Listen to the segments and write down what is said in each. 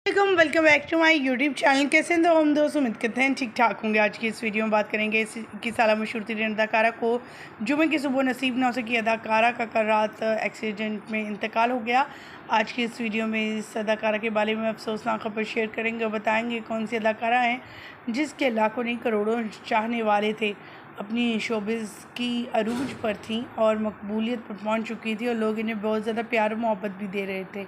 Welcome back to my YouTube channel. कैसे हैं तो हम दोस्त उम्मीद करते हैं ठीक ठाक होंगे। आज की इस वीडियो में बात करेंगे इक्कीस साल मशहूर तरीन अदाकारा को जुमे की सुबह नसीब न हो सकी अदाकारा का कल रात एक्सीडेंट में इंतकाल हो गया। आज की इस वीडियो में इस अदाकारा के बारे में अफसोसनाक खबर शेयर करेंगे और बताएंगे कौन सी अदाकारा हैं जिसके लाखों नहीं करोड़ों चाहने वाले थे, अपनी शोबिज़ की अरूज पर थी और मकबूलियत पर पहुंच चुकी थी और लोग इन्हें बहुत ज़्यादा प्यार और मोहब्बत भी दे रहे थे।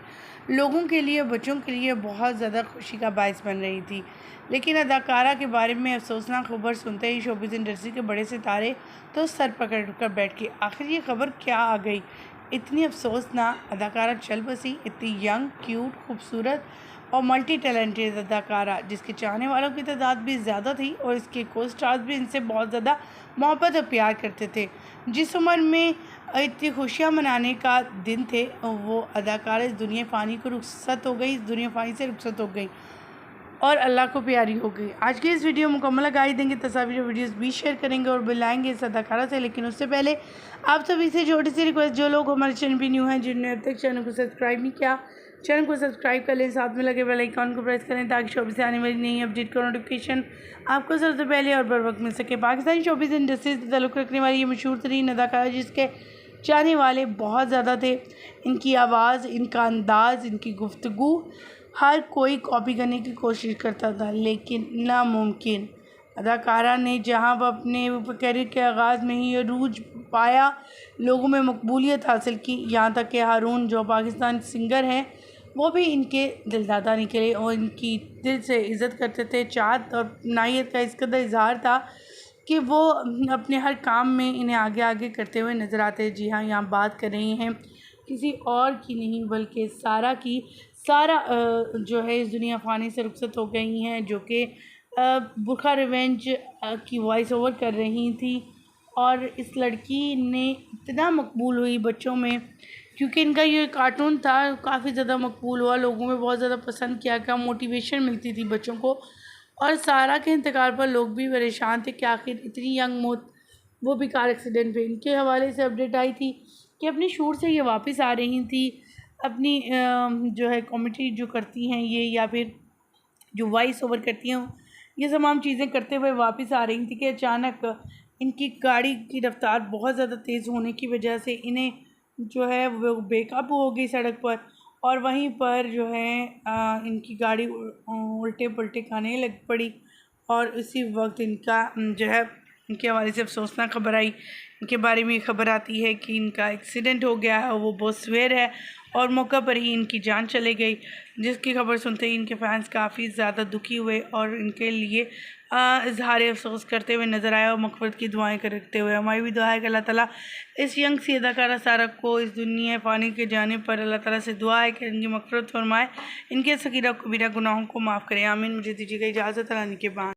लोगों के लिए, बच्चों के लिए बहुत ज़्यादा खुशी का बायस बन रही थी। लेकिन अदाकारा के बारे में अफसोसनाक खबर सुनते ही शोबिज़ इंडस्ट्री के बड़े सितारे तो सर पकड़ कर बैठ के आखिर ये खबर क्या आ गई। इतनी अफसोसनाक अदाकारा चल बसी, इतनी यंग, क्यूट, खूबसूरत और मल्टी टैलेंटेड अदाकारा जिसके चाहने वालों की तादाद भी ज़्यादा थी और इसके को स्टार्स भी इनसे बहुत ज़्यादा मोहब्बत और प्यार करते थे। जिस उम्र में इतनी खुशियाँ मनाने का दिन थे वो अदाकारा इस दुनिया फ़ानी को रुखसत हो गई, इस दुनिया फ़ानी से रुखसत हो गई और अल्लाह को प्यारी हो गई। आज की इस वीडियो मुकम्मल गाइड देंगे, तस्वीर वीडियोस भी शेयर करेंगे और बुलाएंगे इस अदाकारा से। लेकिन उससे पहले आप सभी से छोटी सी रिक्वेस्ट, जो लोग हमारे चैनल पर न्यू हैं, जिन्होंने अब तक चैनल को सब्सक्राइब नहीं किया, चैनल को सब्सक्राइब कर लें, साथ में लगे बेल आइकन को प्रेस करें ताकि शोबिज़ से आने वाली नई अपडेट का नोटिफिकेशन आपको सबसे पहले और बर वक्त मिल सके। पाकिस्तानी शोबिज़ इंडस्ट्री से ताल्लुक़ रखने वाली ये मशहूर तरीन अदाकारा जिसके चाहने वाले बहुत ज़्यादा थे, इनकी आवाज़, इनका अंदाज़, इनकी गुफ्तगू हर कोई कॉपी करने की कोशिश करता था, लेकिन नामुमकिन। अदाकारा ने जहां वह अपने करियर के आगाज़ में ही अरूज पाया, लोगों में मकबूलियत हासिल की, यहाँ तक कि हारून जो पाकिस्तान सिंगर हैं वो भी इनके दिलदादा निकले और इनकी दिल से इज़्ज़त करते थे। चाहत और नायत का इस कदर इजहार था कि वो अपने हर काम में इन्हें आगे आगे करते हुए नज़र आते। जी हाँ, यहाँ बात कर रही हैं किसी और की नहीं बल्कि सारा की। सारा जो है इस दुनिया फ़ानी से रुखसत हो गई हैं, जो कि बुरखा रिवेंज की वॉइस ओवर कर रही थी और इस लड़की ने इतना मकबूल हुई बच्चों में, क्योंकि इनका ये कार्टून था काफ़ी ज़्यादा मकबूल हुआ, लोगों में बहुत ज़्यादा पसंद किया गया, मोटिवेशन मिलती थी बच्चों को। और सारा के इंतकाल पर लोग भी परेशान थे कि आखिर इतनी यंग मौत, वो भी कार एक्सीडेंट पे। इनके हवाले से अपडेट आई थी कि अपनी शूट से ये वापस आ रही थी, अपनी जो है कॉमेडी जो करती हैं ये, या फिर जो वॉइस ओवर करती हैं, ये तमाम चीज़ें करते हुए वापस आ रही थी कि अचानक इनकी गाड़ी की रफ्तार बहुत ज़्यादा तेज़ होने की वजह से इन्हें जो है वो बेकाबू हो गई सड़क पर और वहीं पर जो है इनकी गाड़ी उल्टे पुल्टे खाने लग पड़ी और उसी वक्त इनका जो है इनके हवाले से अफसोसनाक खबर आई। इनके बारे में खबर आती है कि इनका एक्सीडेंट हो गया है, वो बहुत सवेर है और मौका पर ही इनकी जान चले गई, जिसकी खबर सुनते ही इनके फैंस काफ़ी ज़्यादा दुखी हुए और इनके लिए इजहार अफसोस करते हुए नज़र आया और मग़फ़िरत की दुआएं करते हुए। हमारी भी दुआ है कि अल्लाह ताला इस यंग सी अदाकारा सारा को इस दुनिया फ़ानी के जाने पर अल्लाह ताला से दुआ है कि इनकी मग़फ़िरत फरमाए, इनके सगीरा कबीरा गुनाहों को माफ़ करें। आमीन। मुझे दीजिएगा इजाज़त, अल्लाह के बाद।